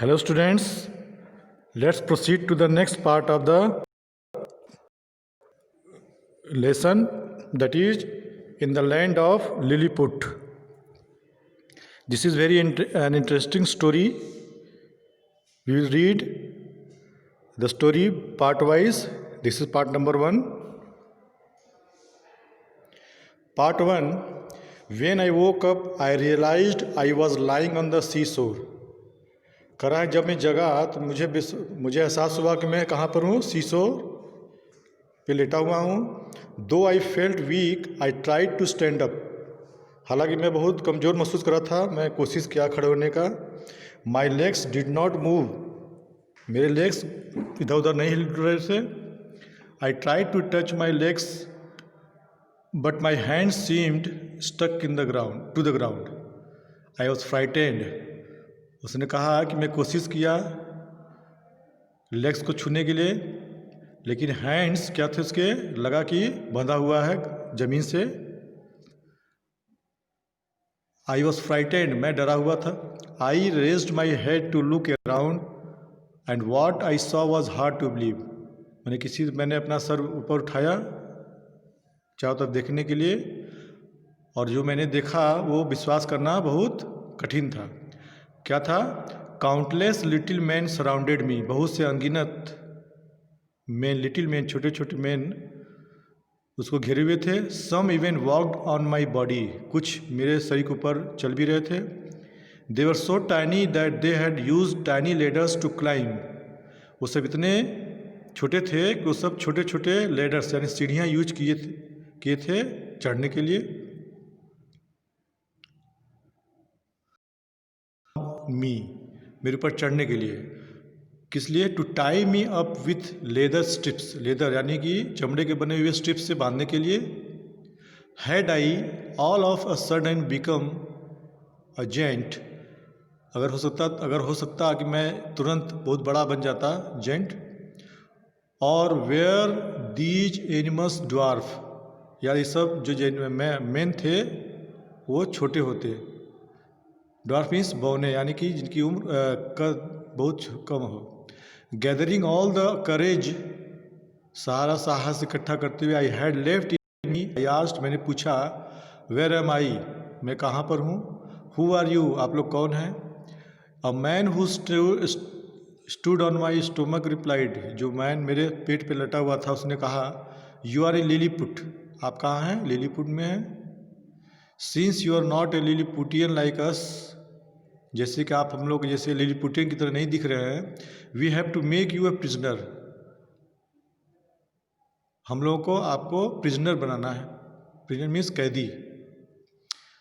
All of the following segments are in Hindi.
Hello students, let's proceed to the next part of the lesson, that is in the land of Lilliput. This is an interesting story. We will read the story part wise. This is part number 1. Part 1. When I woke up, I realized I was lying on the seashore. कह रहा है जब मैं जगा तो मुझे एहसास हुआ कि मैं कहाँ पर हूँ, सीशोर पे लेटा हुआ हूँ. Though I felt weak I tried to stand up. हालांकि मैं बहुत कमज़ोर महसूस कर रहा था, मैं कोशिश किया खड़े होने का. My legs did not move. मेरे लेग्स इधर उधर नहीं हिल रहे थे. I tried to touch my legs but my hands seemed stuck in the ground to the ground. I was frightened. उसने कहा कि मैं कोशिश किया लेग्स को छूने के लिए, लेकिन हैंड्स क्या थे उसके, लगा कि बंधा हुआ है ज़मीन से. I was frightened. मैं डरा हुआ था. I raised my head to look around and what I saw was hard to believe. मैंने अपना सर ऊपर उठाया चारों तरफ देखने के लिए, और जो मैंने देखा वो विश्वास करना बहुत कठिन था. क्या था? काउंटलेस लिटिल मैन सराउंडेड मी. बहुत से अनगिनत मैन, लिटिल मैन, छोटे छोटे मैन उसको घेरे हुए थे. Some even walked on my body. कुछ मेरे शरीर के ऊपर चल भी रहे थे. They were so tiny that they had used tiny ladders to climb. वो सब इतने छोटे थे कि वो सब छोटे छोटे लेडर्स यानी सीढ़ियाँ यूज किए थे चढ़ने के लिए. मी, मेरे ऊपर चढ़ने के लिए. किस लिए? To tie me up with leather strips. Leather यानी कि चमड़े के बने हुए स्ट्रिप्स से बांधने के लिए. Had I all of a sudden become a giant. अगर हो सकता कि मैं तुरंत बहुत बड़ा बन जाता, जेंट. और वेयर दीज एनिमल्स ड्वार्फ. या ये सब जो मैन थे वो छोटे होते. ड्वार्फ मीन्स बौने, यानी कि जिनकी उम्र बहुत कम हो. Gathering all the courage. सारा साहस इकट्ठा करते हुए. I had left in me. I asked. मैंने पूछा. Where am I. मैं कहाँ पर हूँ. Who are you. आप लोग कौन हैं. A man who stood on my stomach replied. जो मैन मेरे पेट पे लटा हुआ था उसने कहा, यू आर ए लिलीपुट. आप कहाँ हैं. लिलीपुट में हैं. Since you are not a Lilliputian like us. जैसे कि आप हम लोग जैसे लिलीपुटियन की तरह नहीं दिख रहे हैं. We have to make you a prisoner. हम लोगों को आपको प्रिजनर बनाना है. प्रिजनर मीन्स कैदी.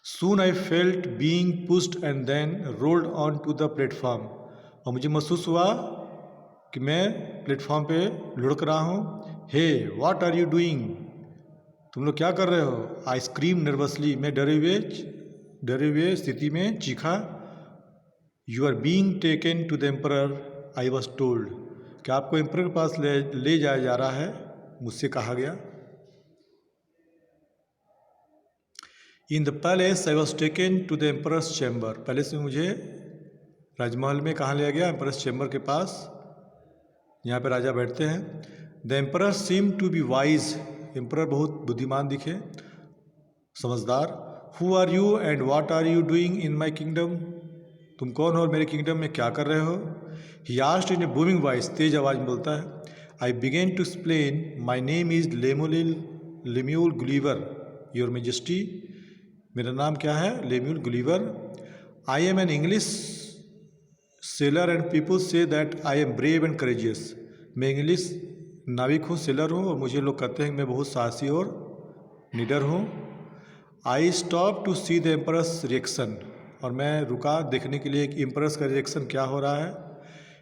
Soon I felt being pushed and then rolled on to the platform. और मुझे महसूस हुआ कि मैं प्लेटफॉर्म पे लुढ़क रहा हूँ. Hey what are you doing. तुम लोग क्या कर रहे हो. I scream nervously. मैं डरे हुए स्थिति में चीखा. You are being taken to the emperor I was told. क्या आपको एम्परर के पास ले जाया जा रहा है, मुझसे कहा गया. In the palace I was taken to the emperor's chamber. Palace में मुझे राजमहल में कहाँ लिया गया. एम्परर्स चैम्बर के पास, यहाँ पे राजा बैठते हैं. The emperor seem to be wise. Emperor बहुत बुद्धिमान दिखे, समझदार. Who are you and what are you doing in my kingdom. तुम कौन हो और मेरे किंगडम में क्या कर रहे हो. He asked in a booming voice. तेज आवाज में बोलता है. I began to explain. My name is Lemuel Gulliver your majesty. मेरा नाम क्या है. Lemuel Gulliver. I am an English sailor and people say that I am brave and courageous. मैं इंग्लिश नाविक हूँ, सेलर हूँ, और मुझे लोग कहते हैं कि मैं बहुत साहसी और निडर हूँ. I stop to see the emperor's reaction. और मैं रुका देखने के लिए कि एम्परर्स का रिएक्शन क्या हो रहा है.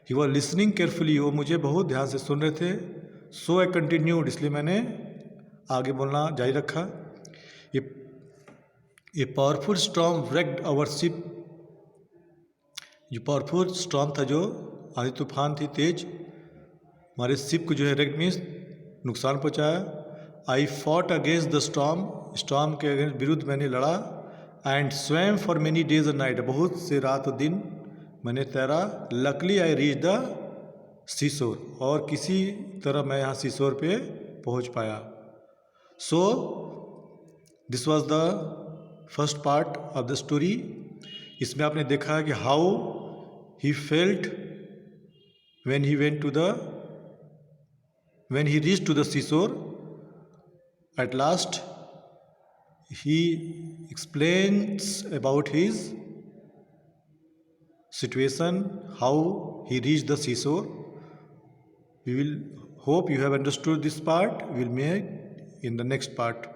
He was listening carefully. वो मुझे बहुत ध्यान से सुन रहे थे. So I continued. इसलिए मैंने आगे बोलना जारी रखा. A powerful storm wrecked our ship. जो पावरफुल स्टॉर्म था, जो आंधी तूफान थी तेज, हमारे शिप को जो है wrecked मीन्स नुकसान पहुँचाया. I fought against the storm. Storm के विरुद्ध मैंने लड़ा. And swam for many days and night. बहुत से रात और दिन मैंने तैरा. Luckily I reach the seashore, और किसी तरह मैं यहाँ सीशोर पे पहुँच पाया. So this was the first part of the story. इसमें आपने देखा कि how he felt when he reached to the seashore. At last he explains about his situation, how he reached the seashore. We will hope you have understood this part. We will meet in the next part.